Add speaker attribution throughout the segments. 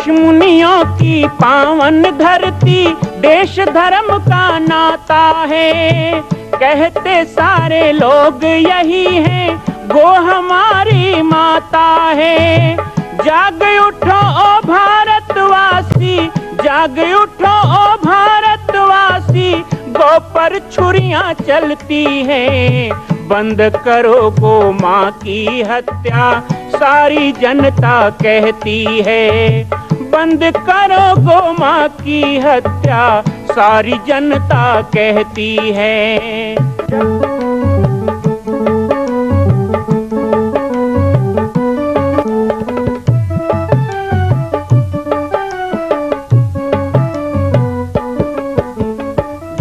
Speaker 1: ऋषि मुनियों की पावन धरती, देश धर्म का नाता है। कहते सारे लोग यही हैं, गो हमारी माता है। जाग उठो ओ भारतवासी, जाग उठो ओ भारतवासी, गो पर छुरियां चलती हैं। बंद करो गो माँ की हत्या, सारी जनता कहती है। बंद करो गो माँ की हत्या, सारी जनता कहती है।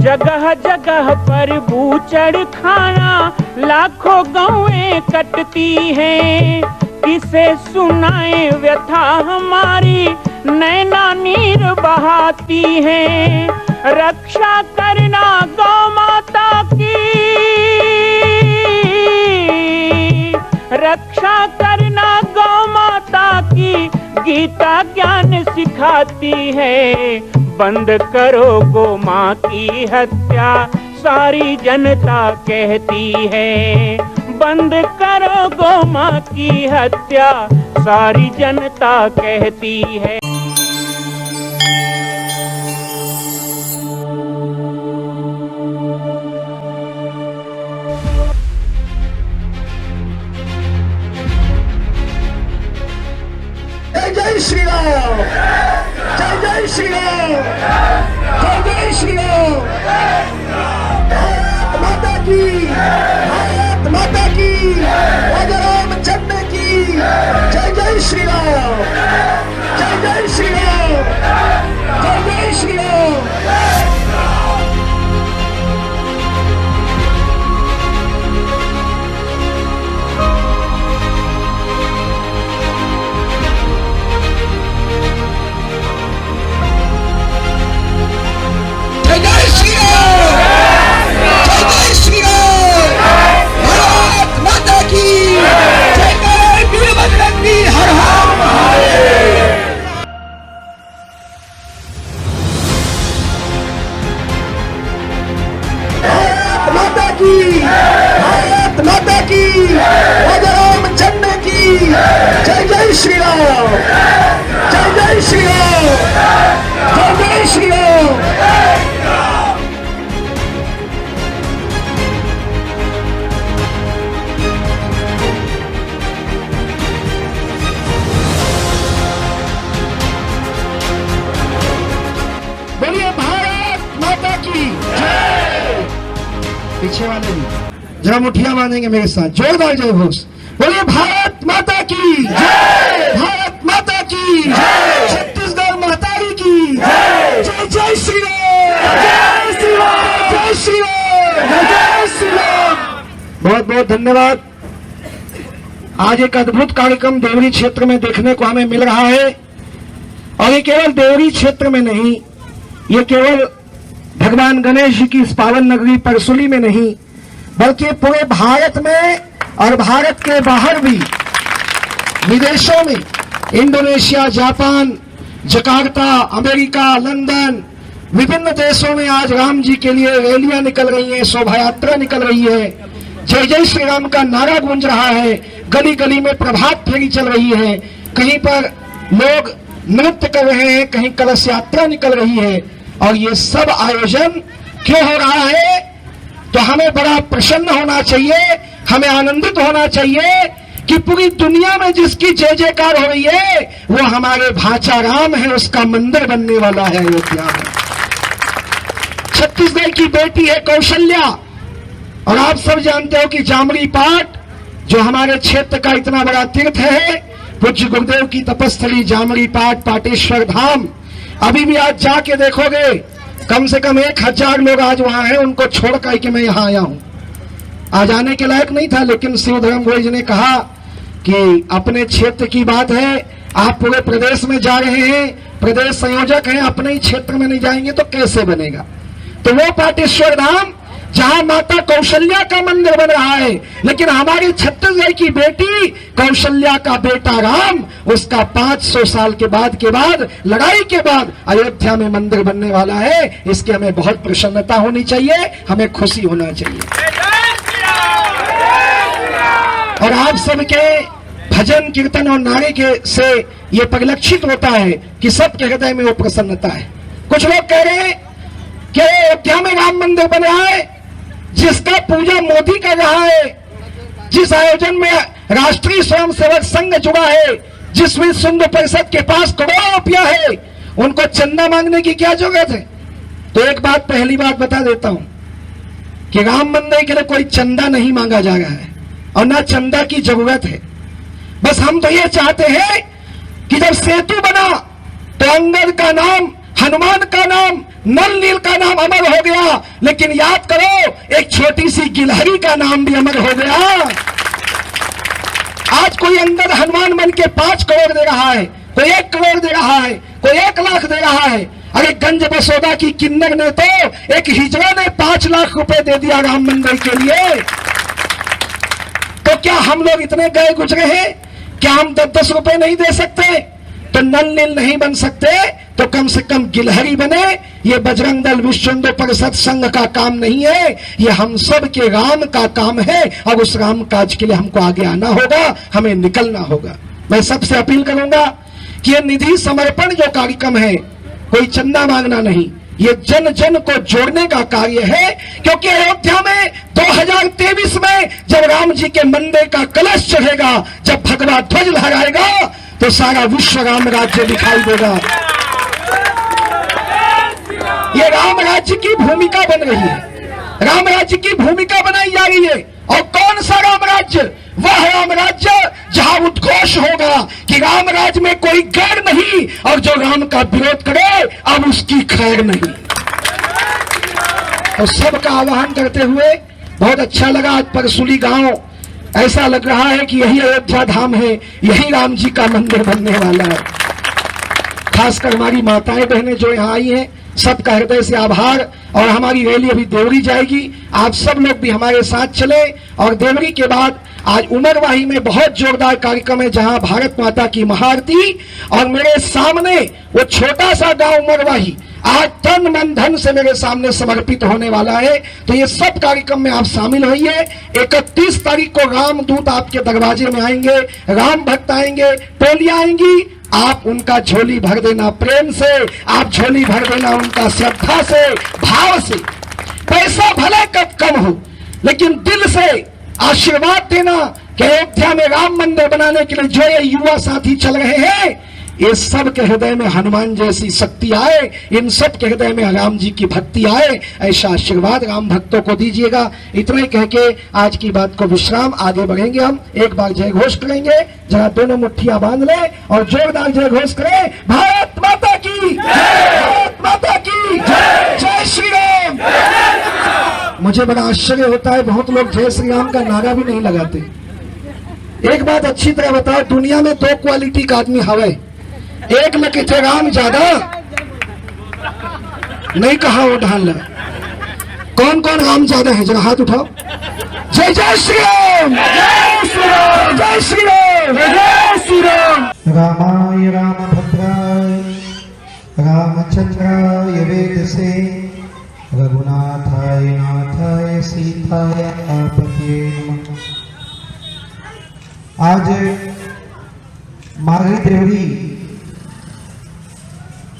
Speaker 1: जगह जगह पर बूचड़ खाना, लाखों गौएं कटती हैं। किसे सुनाए व्यथा हमारी, नैना नीर बहाती हैं। रक्षा करना गौ माता की, रक्षा करना गौ माता की, गीता ज्ञान सिखाती है। बंद करो गो माँ की हत्या, सारी जनता कहती है। बंद करो गो माँ की हत्या, सारी जनता कहती है।
Speaker 2: जय जय श्री राम, जय जय श्री राम, जय जय श्री राम। भारत माता की, भारत माता की, राजा रामचंद्र की जय जय श्री राम, जय जय श्री राम, जय जय श्री राम। भारत माता की, राजा रामचंद्र की जय जय श्री राम, जय जय श्री राम, जय जय श्री राम। बोलिए भारत माता की जय। पीछे वाले जरा मुठिया बांधेंगे मेरे साथ, जोरदार जय घोष। बोलिए भारत माता की जय, भारत माता की जय, छत्तीसगढ़ महतारी की जय। जय जय श्री राम, जय श्री राम, जय श्री राम, जय श्री राम। बहुत बहुत धन्यवाद। आज एक अद्भुत कार्यक्रम देवरी क्षेत्र में देखने को हमें मिल रहा है, और ये केवल देवरी क्षेत्र में नहीं, ये केवल भगवान गणेश जी की इस पावन नगरी परसुली में नहीं, बल्कि पूरे भारत में और भारत के बाहर भी विदेशों में, Indonesia, Japan, Jakarta, America, London, विभिन्न देशों में आज राम जी के लिए रैलियां निकल रही हैं, शोभा यात्रा निकल रही है, जय जय श्री राम का नारा गूंज रहा है, गली गली में प्रभात फेरी चल रही है, कहीं पर लोग नृत्य कर रहे हैं, कहीं कलश यात्रा निकल रही है। और ये सब आयोजन क्यों हो रहा है? तो हमें बड़ा प्रसन्न होना चाहिए, हमें आनंदित होना चाहिए कि पूरी दुनिया में जिसकी जय जयकार हो रही है वो हमारे भाचा राम है, उसका मंदिर बनने वाला है अयोध्या में। छत्तीसगढ़ की बेटी है कौशल्या, और आप सब जानते हो कि जामरी पाट जो हमारे क्षेत्र का इतना बड़ा तीर्थ है, पूज्य गुरुदेव की तपस्थली जामरी पाट, पाटेश्वर धाम, अभी भी आज जाके देखोगे कम से कम 1000 लोग आज वहां हैं, उनको छोड़ करके मैं यहाँ आया हूं। आज आने के लायक नहीं था, लेकिन शिव धर्म गोयल जी ने कहा कि अपने क्षेत्र की बात है, आप पूरे प्रदेश में जा रहे हैं, प्रदेश संयोजक हैं, अपने ही क्षेत्र में नहीं जाएंगे तो कैसे बनेगा। तो वो पाटेश्वर धाम जहां माता कौशल्या का मंदिर बन रहा है, लेकिन हमारी छत्तीसगढ़ की बेटी कौशल्या का बेटा राम, उसका 500 साल के बाद लड़ाई के बाद अयोध्या में मंदिर बनने वाला है। इसकी हमें बहुत प्रसन्नता होनी चाहिए, हमें खुशी होना चाहिए। और आप सबके भजन कीर्तन और नारे के से ये परिलक्षित होता है कि सबके हृदय में वो प्रसन्नता है। कुछ लोग कह रहे हैं कि अयोध्या में राम मंदिर बन रहा है, जिसका पूजा मोदी कर रहा है, जिस आयोजन में राष्ट्रीय स्वयंसेवक संघ जुड़ा है, जिस विश्व हिंदू परिषद के पास करोड़ों रुपया है, उनको चंदा मांगने की क्या जरूरत है? तो एक बात, पहली बात बता देता हूं कि राम मंदिर के लिए कोई चंदा नहीं मांगा जा रहा है और ना चंदा की जरूरत है। बस हम तो ये चाहते हैं कि जब सेतु बना तो अंगद का नाम, हनुमान का नाम, नल नील का नाम अमर हो गया, लेकिन याद करो एक छोटी सी गिलहरी का नाम भी अमर हो गया। आज कोई अंगद हनुमान बन के 5 करोड़ दे रहा है, कोई 1 करोड़ दे रहा है, कोई 1 लाख दे रहा है। अरे गंज बसोदा की किन्नर ने तो एक हिजड़ा ने 5 लाख रुपए दे दिया राम मंदिर के लिए। तो क्या हम लोग इतने गए गुजरे हैं? क्या हम 10-10 रुपए नहीं दे सकते? तो नल नील नहीं बन सकते तो कम से कम गिलहरी बने। ये बजरंग दल विश्व हिंदू परिषद संघ का काम नहीं है, ये हम सब के राम का काम है और उस राम काज के लिए हमको आगे आना होगा, हमें निकलना होगा। मैं सबसे अपील करूंगा कि ये निधि समर्पण जो कार्यक्रम है, कोई चंदा मांगना नहीं, ये जन जन को जोड़ने का कार्य है। क्योंकि अयोध्या में 2023 में जब राम जी के मंदिर का कलश चढ़ेगा, जब भगवा ध्वज लहराएगा, तो सारा विश्व राम राज्य दिखाई देगा। ये राम राज्य की भूमिका बन रही है, राम राज्य की भूमिका बनाई जा रही है। और कौन सा राम राज्य? वह राम राज्य जहां उद्घोष होगा कि राम राज्य में कोई गैर नहीं, और जो राम का विरोध करे अब उसकी खैर नहीं। तो सबका आह्वान करते हुए बहुत अच्छा लगा। आज परसुली गांव ऐसा लग रहा है कि यही अयोध्या धाम है, यही राम जी का मंदिर बनने वाला है। खासकर हमारी माताएं बहनें जो यहाँ आई हैं, सबका हृदय से आभार। और हमारी रैली अभी देवरी जाएगी, आप सब लोग भी हमारे साथ चले। और देवरी के बाद आज उमरवाही में बहुत जोरदार कार्यक्रम है, जहां भारत माता की महाआरती। और मेरे सामने वो छोटा सा गांव उमरवाही आज तन मन धन से मेरे सामने समर्पित होने वाला है। तो ये सब कार्यक्रम में आप शामिल होइए। 31 तारीख को रामदूत आपके दरवाजे में आएंगे, राम भक्त आएंगे, टोलियां आएंगी। आप उनका झोली भर देना प्रेम से, आप झोली भर देना उनका श्रद्धा से, भाव से। पैसा भले कम हो, लेकिन दिल से आशीर्वाद देना कि अयोध्या में राम मंदिर बनाने के लिए जो ये युवा साथी चल रहे हैं, ये सब के हृदय में हनुमान जैसी शक्ति आए, इन सब के हृदय में राम जी की भक्ति आए, ऐसा आशीर्वाद राम भक्तों को दीजिएगा। इतना ही कह के आज की बात को विश्राम, आगे बढ़ेंगे हम। एक बार जय घोष करेंगे, जरा दोनों मुट्ठियां बांध ले और जोरदार जय घोष करें। भारत माता की, भारत माता की जय, जय श्री राम। मुझे बड़ा आश्चर्य होता है, बहुत लोग जय श्री राम का नारा भी नहीं लगाते। एक बात अच्छी तरह बताओ, दुनिया में 2 क्वालिटी का आदमी हवे, एक लकीचे राम ज्यादा नहीं कहा वो ढाल रहा। कौन कौन राम ज्यादा है, जरा हाथ उठाओ। जय जय श्री राम, जय श्री राम, जय श्री राम, जय श्री राम।
Speaker 3: रामाय रामभद्राय रामचंद्राय वेदसे रघुनाथाय नाथाय सीताय आपते नमः। आज माघी देवरी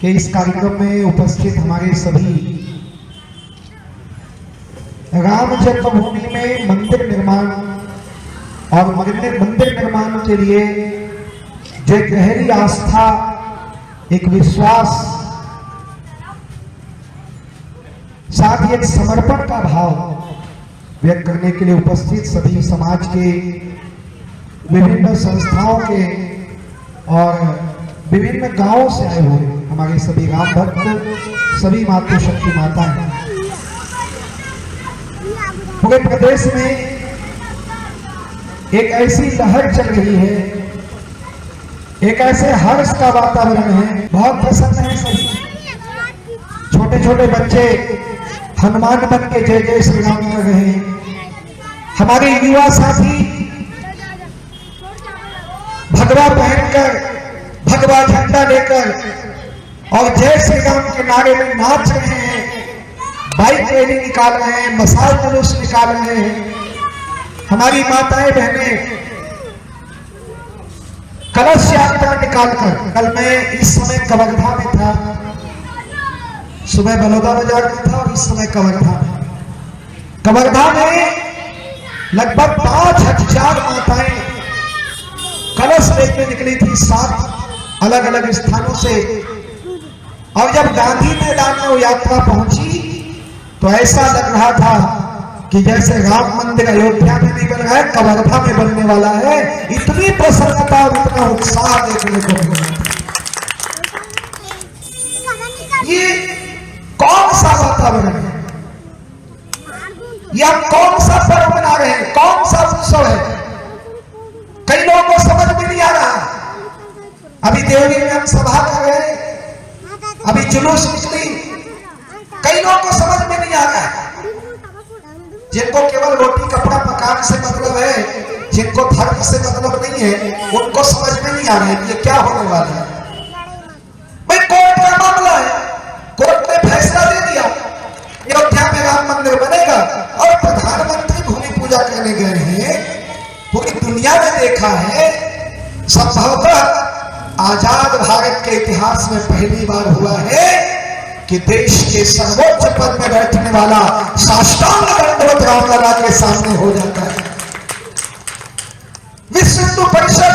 Speaker 3: के इस कार्यक्रम में उपस्थित हमारे सभी राम जन्मभूमि में मंदिर निर्माण और मंदिर निर्माण के लिए जो एक गहरी आस्था, एक विश्वास, साथ ही एक समर्पण का भाव व्यक्त करने के लिए उपस्थित सभी समाज के विभिन्न संस्थाओं के और विभिन्न गांवों से आए हुए हमारे सभी राम भक्त, सभी मातृशक्ति माताएं, पूरे प्रदेश में एक ऐसी लहर चल रही है, एक ऐसे हर्ष का वातावरण है। बहुत प्रसन्न है सभी छोटे छोटे बच्चे हनुमान बन के जय जय श्री राम कर रहे हैं। हमारे युवा साथी पहनकर, भगवा झंडा लेकर और जय श्री राम के नारे में नाच रहे हैं, बाइक रैली निकाल रहे हैं, मसाल जुलूस निकाल रहे हैं। हमारी माताएं बहनें कलश यात्रा निकालकर, कल मैं इस समय कवर्धा में था, सुबह बलौदा बाजार में था और इस समय कवर्धा में। कवर्धा में लगभग 5,000 माताएं कलश लेकर निकली थी 7 अलग अलग स्थानों से। और जब गांधी मैदान में वो यात्रा पहुंची तो ऐसा लग रहा था कि जैसे राम मंदिर अयोध्या में नहीं बन रहा है, कवर्धा में बनने वाला है। इतनी प्रसन्नता और इतना उत्साह देखने को मिला। ये कौन सा वातावरण है? या कौन सा पर्व मना रहे हैं? कौन सा उत्सव है? कई लोगों को समझ में नहीं आ रहा। अभी देवरी में हम सभा कर रहे हैं, अभी जुलूस निकली, कई लोगों को समझ में नहीं आ रहा है। जिनको केवल रोटी कपड़ा मकान से मतलब है, जिनको धर्म से मतलब नहीं है, उनको समझ में नहीं आ रहा है कि क्या होने वाला है। भाई कोर्ट का मामला है, कोर्ट ने फैसला दे दिया अयोध्या में राम मंदिर बनेगा और प्रधानमंत्री भूमि पूजा करने गए हैं। पूरी दुनिया ने देखा है, संभवतः आजाद भारत के इतिहास में पहली बार हुआ है कि देश के सर्वोच्च पद में बैठने वाला साष्टांग दंडवत रामलला के सामने हो जाता है। विश्व हिंदू परिषद,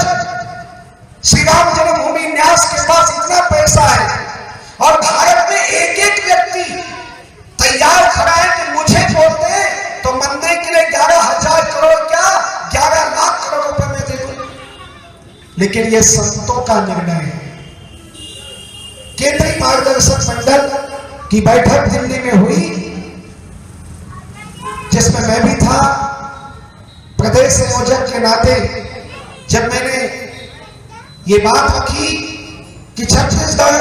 Speaker 3: श्री राम जन्मभूमि न्यास के पास इतना पैसा है और भारत में एक एक व्यक्ति तैयार खड़ा है कि मुझे वोट दे तो मंदिर के लिए 11,000 करोड़ क्या 11 लाख करोड़ रुपए में दे दूं। लेकिन यह संतों का निर्णय है। केंद्रीय मार्गदर्शक मंडल की बैठक दिल्ली में हुई, जिसमें मैं भी था प्रदेश संयोजक के नाते। जब मैंने ये बात रखी कि छत्तीसगढ़,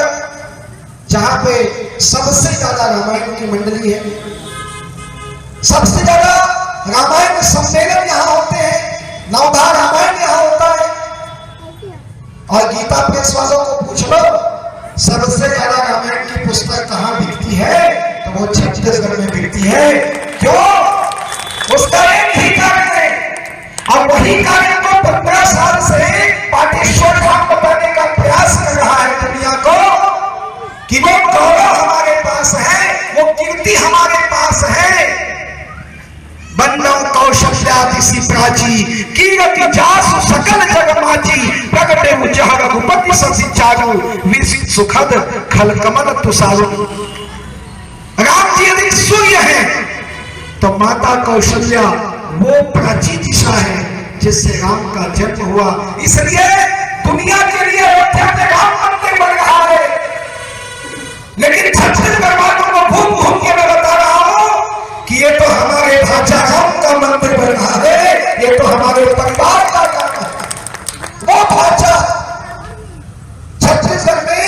Speaker 3: जहां पे सबसे ज्यादा रामायण की मंडली है, सबसे ज्यादा रामायण सम्मेलन यहां होते हैं, नवधा रामायण यहां होता है, और गीता प्रेस वालों को पूछ लो सबसे ज्यादा रामायण की पुस्तक कहां बिकती है, तो वो छत्तीसगढ़ में बिकती है। क्यों? उसका एक ही कारण है, और वही कारण को 15 साल से पाटेश्वर धाम बताने का प्रयास कर रहा है दुनिया को कि वो गौरव हमारे पास है, वो कीर्ति हमारे पास है। बन्नव कौशल्यादिसी प्राची कीरति जासु सकल जग माची प्रगटे उजह रघुपति ससी चारु विसित सुखद खल कमल तुसारु। राम जी यदि सूर्य है तो माता कौशल्या वो प्राची दिशा है जिससे राम का जन्म हुआ। इसलिए दुनिया के लिए अयोध्या में राम मंदिर बन रहा है। लेकिन छत्तीसगढ़ वालों को घूम घूम के मैं बता रहा हूं कि ये तो हमारे भाचा राम का मंदिर बन रहा है, ये तो हमारे परिवार का काम है। वो भाचा छत्तीसगढ़ में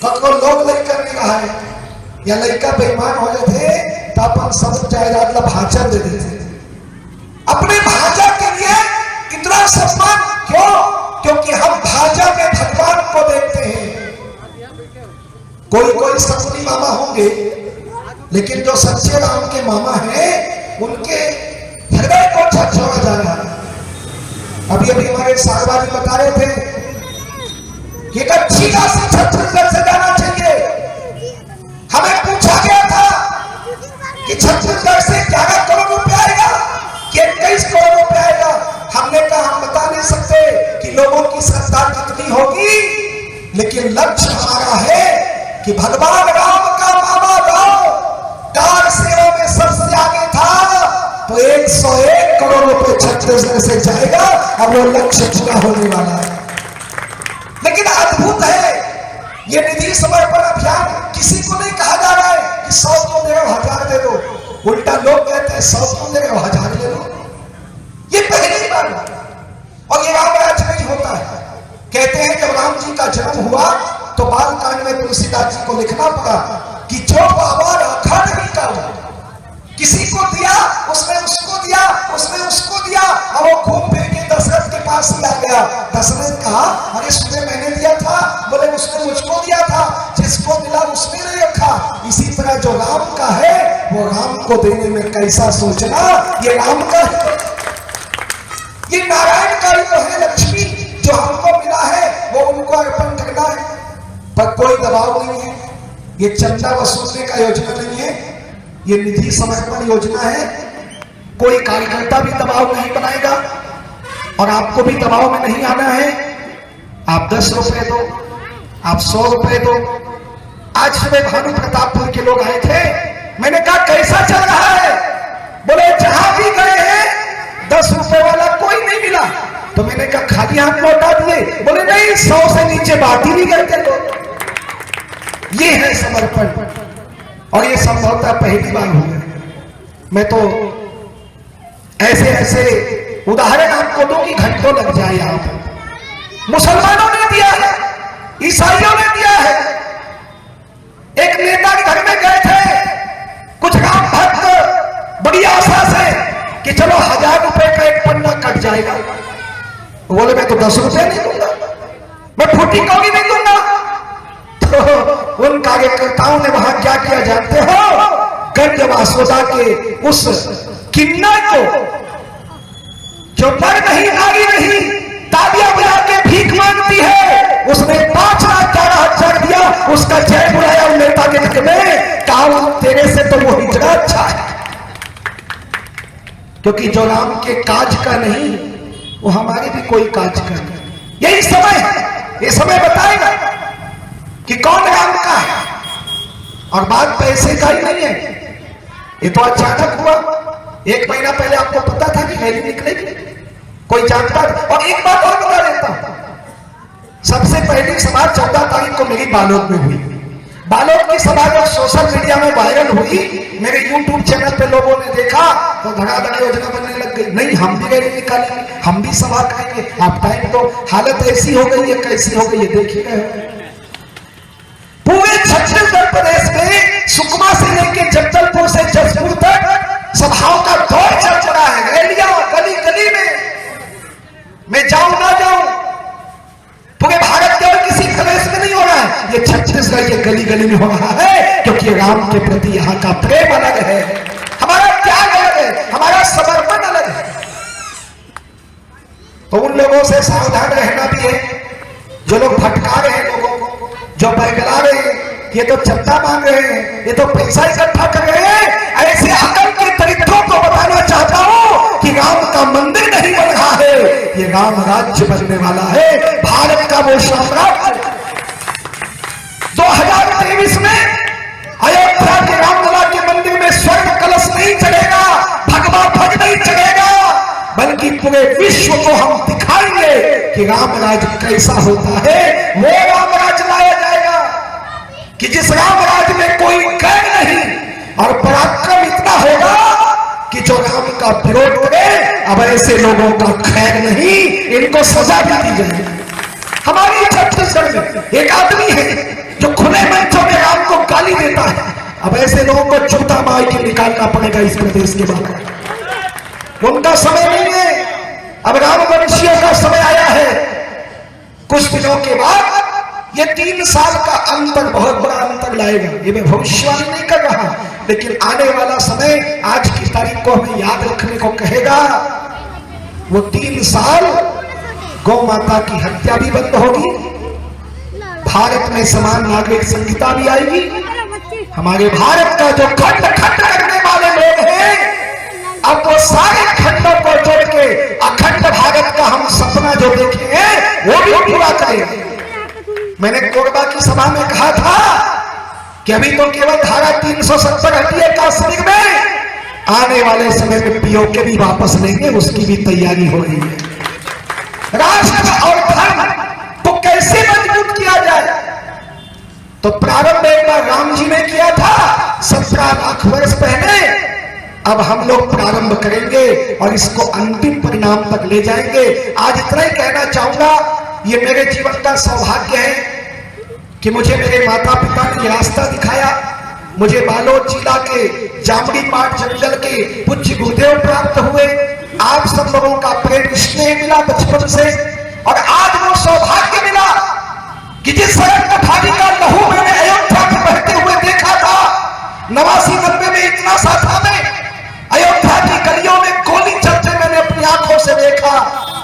Speaker 3: कभी लोग लेकर नहीं रहा है, या लड़का बेईमान हो जाते तो अपन सब जायदाद ला भाचा दे देते। अपने भाजा के लिए इतना सम्मान क्यों? क्योंकि हम भाजा में भगवान को देखते हैं। कोई कोई सपनी मामा होंगे, लेकिन जो सच्चे राम के मामा हैं उनके हृदय को झकझोरा जा रहा है। अभी अभी हमारे साहबाजी बता रहे थे कि एक अच्छी राशि छत्तीसगढ़ से जाना चाहिए। हमें पूछा गया था कि छत्तीसगढ़ से 11 करोड़ रुपया आएगा कि 21 करोड़ रुपया आएगा। हमने कहा हम बता नहीं सकते कि लोगों की श्रद्धा कितनी होगी, लेकिन लक्ष्य हमारा है कि भगवान राम का मामा गांव कार सेवा में सबसे आगे था, तो 101 करोड़ रुपए छत्तीसगढ़ से जाएगा और वो लक्ष्य पूरा होने वाला है। लेकिन अद्भुत है, ये निधि समर्पण अभियान किसी को नहीं कहा जा रहा है कि 100 क्यों दे रहे हो, 1000 दे दो। उल्टा लोग कहते हैं 100 क्यों दे रहे हो, 1000 ले लो। ये पहली बार, और ये रामराज नहीं होता है। कहते हैं जब राम जी का जन्म हुआ तो बाल कांड में तुलसीदास जी को लिखना पड़ा कि जो बाबा रखा नहीं कर, किसी को दिया उसने उसको दिया, उसने उसको दिया, और वो घूम फिर के दशरथ के पास पास ही आ गया। दशरथ ने कहा अरे सुने मैंने दिया था, बोले उसने मुझको दिया था, जिसको मिला उसने नहीं रखा। इसी तरह जो राम का है वो राम को देने में कैसा सोचना, ये राम का है, ये नारायण का ही तो है। लक्ष्मी जो हमको मिला है वो उनको अर्पण करना है, पर कोई दबाव नहीं है। ये चंदा वसूलने का योजना नहीं है, ये निधि समर्पण योजना है। कोई कार्यकर्ता भी दबाव नहीं बनाएगा और आपको भी दबाव में नहीं आना है। आप 10 रुपए दो, आप 100 रुपए दो। आज सुबह भानु प्रतापपुर के लोग आए थे, मैंने कहा कैसा चल रहा है, बोले जहां भी गए हैं 10 रुपए वाला कोई नहीं मिला। तो मैंने कहा खाली हाथ लौटा दिए, बोले नहीं 100 से नीचे बात ही नहीं करते लोग। ये है समर्पण, और ये संभवतः पहली बार हुआ। मैं तो ऐसे ऐसे उदाहरण आपको दूं कि घंटों लग जाए। यहां पर मुसलमानों ने दिया है, ईसाइयों ने दिया है। एक नेता के घर में गए थे कुछ राम भक्त, बड़ी आशा से कि चलो 1000 रुपए का एक पन्ना कट जाएगा। बोले मैं तो 10 रुपए नहीं दूंगा, मैं फूटी कौड़ी नहीं दूंगा। तो उन कार्यकर्ताओं ने वहां क्या किया जानते हो, गंज वासोदा के उस किन्नर को जो पर नहीं नारी नहीं तालियां बजा के भीख मांगती है, उसने 5,11,000 दिया, उसका जय बुलाया उन नेता के घर में, कहा तेरे से तो वो हिजड़ा अच्छा है। क्योंकि जो राम के काज का नहीं वो हमारे भी कोई काज का नहीं। यही समय है, ये समय बताएगा कि कौन राम का है। और बात पैसे का ही नहीं है, ये तो अचानक हुआ। 1 महीना पहले आपको पता था कि रैली निकलेगी, कोई जानता था। और एक बात और बता देता हूं, सबसे पहली सभा 14 तारीख को मेरी बालोद में हुई। बालोद की सभा जब सोशल मीडिया में वायरल हुई, मेरे YouTube चैनल पे लोगों ने देखा तो धड़ाधड़ योजना बनने लग गई। नहीं हम भी रैली निकालेंगे, हम भी सभा करेंगे। आप टाइम तो हालत ऐसी हो गई है, कैसी हो गई है देखिए रहे। पूरे छत्तीसगढ़ प्रदेश में सुकमा से लेकर जगदलपुर से जसपुर तक सभाओं का दौर चल रहा है। रैलियां गली गली में, मैं जाऊं ना जाऊं, पूरे भारत के और किसी प्रदेश में नहीं हो रहा है, ये छत्तीसगढ़ के गली गली में हो रहा है। क्योंकि राम के प्रति यहाँ का प्रेम अलग है, हमारा त्याग अलग है, हमारा समर्पण अलग है। तो उन लोगों से सावधान रहना भी है जो लोग भटका रहे हैं लोगों को, जो बहला रहे हैं, ये तो चंदा मांग रहे हैं, ये तो पैसा इकट्ठा कर रहे हैं। ऐसे अकल के दरिद्रों को बताना चाहता हूं कि राम का मंदिर नहीं बन रहा है, ये राम राज्य बनने वाला है, भारत का वो साम्राज्य। 2023 में अयोध्या के रामलला के मंदिर में स्वर्ण कलश नहीं चढ़ेगा, भगवा ध्वज नहीं चढ़ेगा, बल्कि पूरे विश्व को हम दिखाएंगे कि रामराज कैसा होता है। वो रामराज लाया जाएगा कि जिस रामराज में कोई कैर नहीं, और पराक्रम इतना होगा कि जो राम का विरोध करे, अब ऐसे लोगों का खैर नहीं, इनको सजा भी दी जाएगी। हमारी छत्तीसगढ़ में एक आदमी है जो खुले मंचों में राम को गाली देता है। अब ऐसे लोगों को जूता मार के निकालना पड़ेगा इस प्रदेश के बाहर। उनका समय नहीं है, अब रामवंशियों का समय आया है। कुछ दिनों के बाद ये 3 साल का अंतर बहुत बड़ा अंतर लाएगा। ये मैं भविष्यवाणी नहीं कर रहा, लेकिन आने वाला समय आज की तारीख को हमें याद रखने को कहेगा। वो 3 साल गौ माता की हत्या भी बंद होगी, भारत में समान नागरिक संहिता भी आएगी। हमारे भारत का जो खंड खंड करने वाले लोग हैं, अब वो सारे खंडों को जोड़ के अखंड भारत का हम सपना जो देखे हैं वो भी पूरा करेंगे। मैंने कोरबा की सभा में कहा था कि अभी तो केवल धारा 370 हटी है कश्मीर में, आने वाले समय में पीओके भी वापस लेंगे, उसकी भी तैयारी हो रही है। राष्ट्र और धर्म को कैसे मजबूत किया जाए, तो प्रारंभ एक बार राम जी ने किया था 17 लाख वर्ष पहले। अब हम लोग प्रारंभ करेंगे और इसको अंतिम परिणाम तक ले जाएंगे। आज इतना ही कहना चाहूंगा, ये मेरे जीवन का सौभाग्य है कि मुझे मेरे माता पिता ने रास्ता दिखाया। मुझे बालोद जिला के जामड़ी पाट जंगल के पूज्य गुरुदेव प्राप्त हुए। आप सब लोगों का प्रेम स्नेह मिला बचपन से, और आज वो सौभाग्य मिला कि जिस सड़क पठारी का लहू मैंने अयोध्या में बहते हुए देखा था, 89-90 में इतना सा था, मैं अयोध्या की गलियों में गोली चलते मैंने अपनी आंखों से देखा।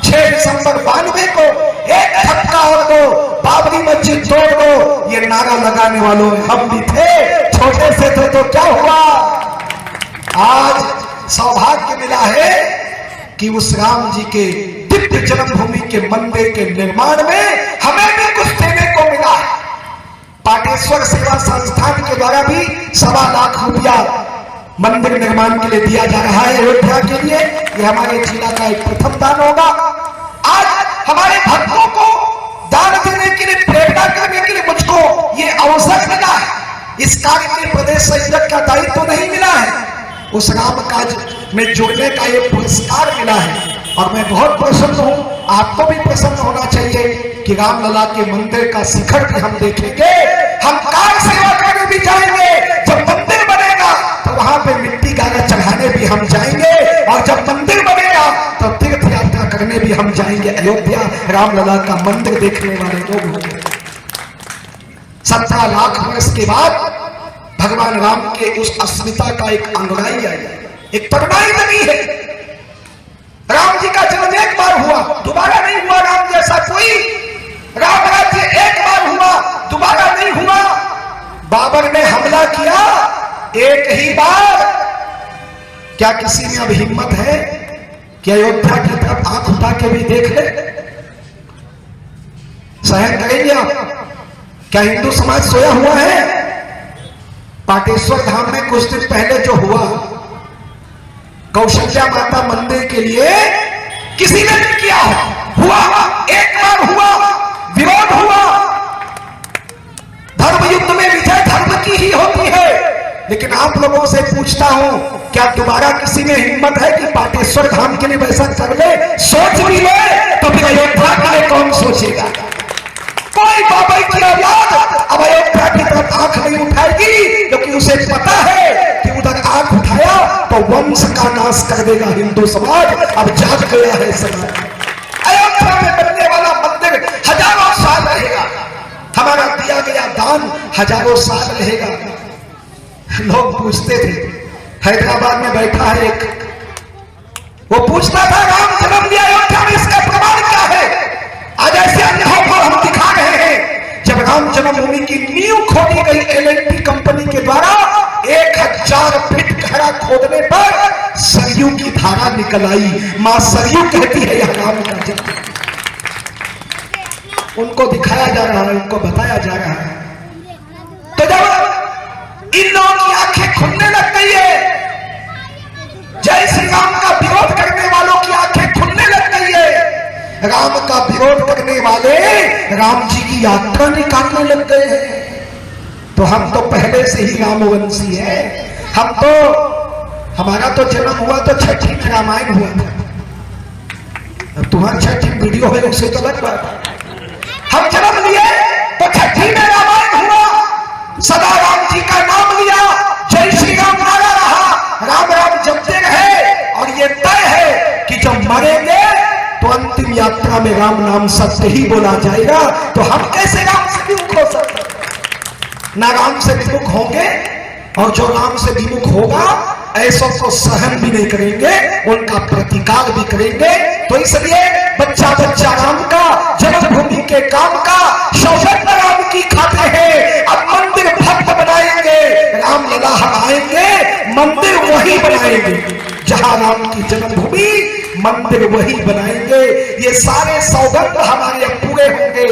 Speaker 3: 6 दिसंबर 92 को एक धक्का और दो, बाबरी मस्जिद तोड़ दो, ये नारा लगाने वालों हम भी थे, छोटे से थे तो क्या हुआ। आज सौभाग्य मिला है कि उस राम जी के दिव्य जन्मभूमि के मंदिर के निर्माण में हमें भी कुछ देने को मिला है। पाटेश्वर सेवा संस्थान के द्वारा भी 1.25 लाख रुपया मंदिर निर्माण के लिए दिया जा रहा है अयोध्या के लिए। यह हमारे जिला का एक प्रथम दान होगा। आज हमारे भक्तों को दान देने के लिए, प्रेरणा करने के लिए मुझको ये अवसर मिला है। इस कार्य के प्रदेश संयोजक का दायित्व तो नहीं मिला है, उस राम काज में जुड़ने का ये पुरस्कार मिला है, और मैं बहुत प्रसन्न हूं। आपको भी प्रसन्न होना चाहिए कि रामलला के मंदिर का शिखर भी हम देखेंगे। हम कार सेवा करने भी जाएंगे, जब मंदिर बनेगा तो वहां पे मिट्टी गाना चढ़ाने भी हम जाएंगे, और जब मंदिर बनेगा तो तीर्थ यात्रा करने भी हम जाएंगे। अयोध्या रामलला का मंदिर देखने वाले लोग होंगे। 17 लाख वर्ष के बाद भगवान राम के उस अस्मिता का एक अंगड़ाई आई, एक तगड़ाई लगी है। राम जी का जन्म एक बार हुआ, दोबारा नहीं हुआ। राम जैसा कोई राम राज्य एक बार हुआ, दोबारा नहीं हुआ। बाबर ने हमला किया एक ही बार। क्या किसी में अब हिम्मत है कि अयोध्या की तरफ आंख उठा के भी देख ले? सहन करेंगे आप? क्या हिंदू समाज सोया हुआ है? पाटेश्वर धाम में कुछ दिन पहले जो हुआ, कौशल्या माता मंदिर के लिए किसी ने नहीं किया हुआ, एक बार हुआ, विरोध हुआ। धर्म युद्ध में विजय धर्म की ही होती है। लेकिन आप लोगों से पूछता हूं, क्या दोबारा किसी में हिम्मत है कि पाटेश्वर धाम के लिए वैसा कर ले? सोच भी ले तो फिर अयोध्या का लिए कौन सोचेगा? कोई बाबा की औलाद अब अयोध्या की तरफ आंख नहीं उठाएगी, क्योंकि उसे पता है कि उधर आंख उठाया तो वंश का नाश कर देगा हिंदू समाज। अब जाग गया है समाज। अयोध्या में बनने वाला मंदिर हजारों साल रहेगा, हमारा दिया गया दान हजारों साल रहेगा। लोग पूछते थे, हैदराबाद में बैठा है एक, वो पूछता था राम जन्म लिया अयोध्या में, इसका प्रमाण क्या है? आज ऐसे अनुभव पर हम दिखा रहे हैं। जब राम जन्मभूमि की नींव खोदी गई L&T कंपनी के द्वारा, 1000 फीट गहरा खोदने पर सरयू की धारा निकल आई। मां सरयू कहती है यह राम का जन्म। उनको दिखाया जा रहा है, उनको बताया जा रहा है। तो जब इन लोगों की आंखें खुलने लग गई है, जय श्री राम का विरोध करने वालों की आंखें खुलने लग गई है। राम का विरोध करने वाले राम जी की यात्रा निकालने लग गए हैं। तो हम तो पहले से ही रामवंशी है। हम तो, हमारा तो जन्म हुआ तो छठी में रामायण हुआ था। अब तुम्हारी छठी वीडियो है उससे तो अलग बात। हम जन्म लिए तो छठी में रामायण हुआ, सदा राम जी का नाम लिया, जय श्री राम नारा रहा, राम राम जपते रहे। और ये तय है कि जब मरेंगे तो अंतिम यात्रा में राम नाम सत्य ही बोला जाएगा। तो हम कैसे राम से विमुख हो सकते? ना राम से विमुख होंगे, और जो राम से विमुख होगा ऐसों को सहन भी नहीं करेंगे, उनका प्रतिकार भी करेंगे। तो इसलिए बच्चा बच्चा राम का, जन्मभूमि के काम का, सौगंध राम की खाते हैं। अब मंदिर भक्त बनाएंगे, रामलला हटाएंगे, मंदिर वही बनाएंगे जहां राम की जन्मभूमि, मंदिर वही बनाएंगे। ये सारे सौगंध हमारे अब पूरे होंगे।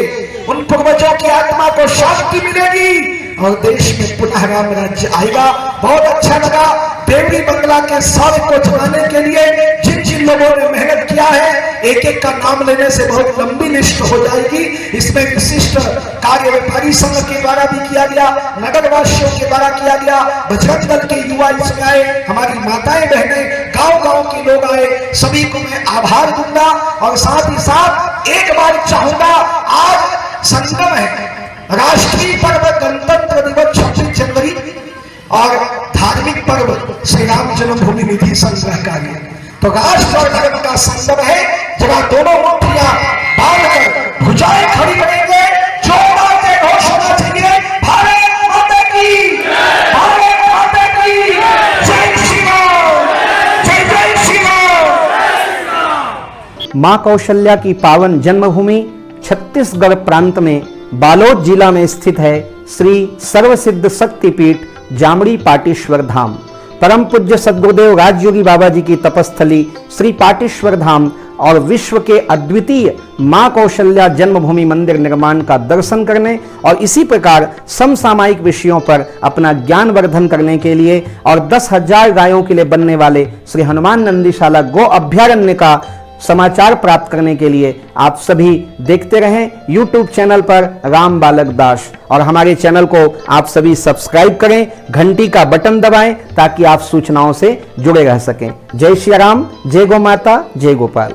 Speaker 3: उन पूर्वजों की आत्मा को शांति मिलेगी और देश में पुनः राम राज्य आएगा। बहुत अच्छा लगा। देवरी बंगला के साल को चलाने के लिए जिन जिन लोगों ने मेहनत किया है, एक एक का नाम लेने से बहुत लंबी लिस्ट हो जाएगी। इसमें विशिष्ट कार्य व्यापारी संघ के द्वारा भी किया गया, नगर वासियों के द्वारा किया गया, बजरंग दल के युवा इसमें आए, हमारी माताएं बहनें, गांव गांव के लोग आए, सभी को मैं आभार दूंगा। और साथ ही साथ एक बार चाहूंगा, आज संगम है, राष्ट्रीय पर्व गणतंत्र दिवस 26 जनवरी और धार्मिक पर्व श्री राम जन्मभूमि निधि संग्रह कार्य। तो राष्ट्र और धर्म का संगम है, जहां दोनों मुट्ठियां बांधकर भुजाएं खड़ी करेंगे, जो बातें घोषणा चाहिए, भारत माता की, भारत माता की जय श्री राम, जय श्री राम।
Speaker 4: मां कौशल्या की पावन जन्मभूमि छत्तीसगढ़ प्रांत में बालोद जिला में स्थित है श्री सर्वसिद्ध शक्तिपीठ जामड़ी पाटेश्वर धाम। परम पूज्य सद्गुरुदेव राजयोगी बाबा जी की तपस्थली श्री पाटेश्वर धाम और विश्व के अद्वितीय मां कौशल्या जन्मभूमि मंदिर निर्माण का दर्शन करने और इसी प्रकार समसामयिक विषयों पर अपना ज्ञान वर्धन करने के लिए और 10,000 गायों के लिए बनने वाले श्री हनुमान नंदीशाला गो अभ्यारण्य का समाचार प्राप्त करने के लिए आप सभी देखते रहें YouTube चैनल पर राम बालक दास, और हमारे चैनल को आप सभी सब्सक्राइब करें, घंटी का बटन दबाएं ताकि आप सूचनाओं से जुड़े रह सकें। जय श्री राम, जय गौ माता, जय गोपाल।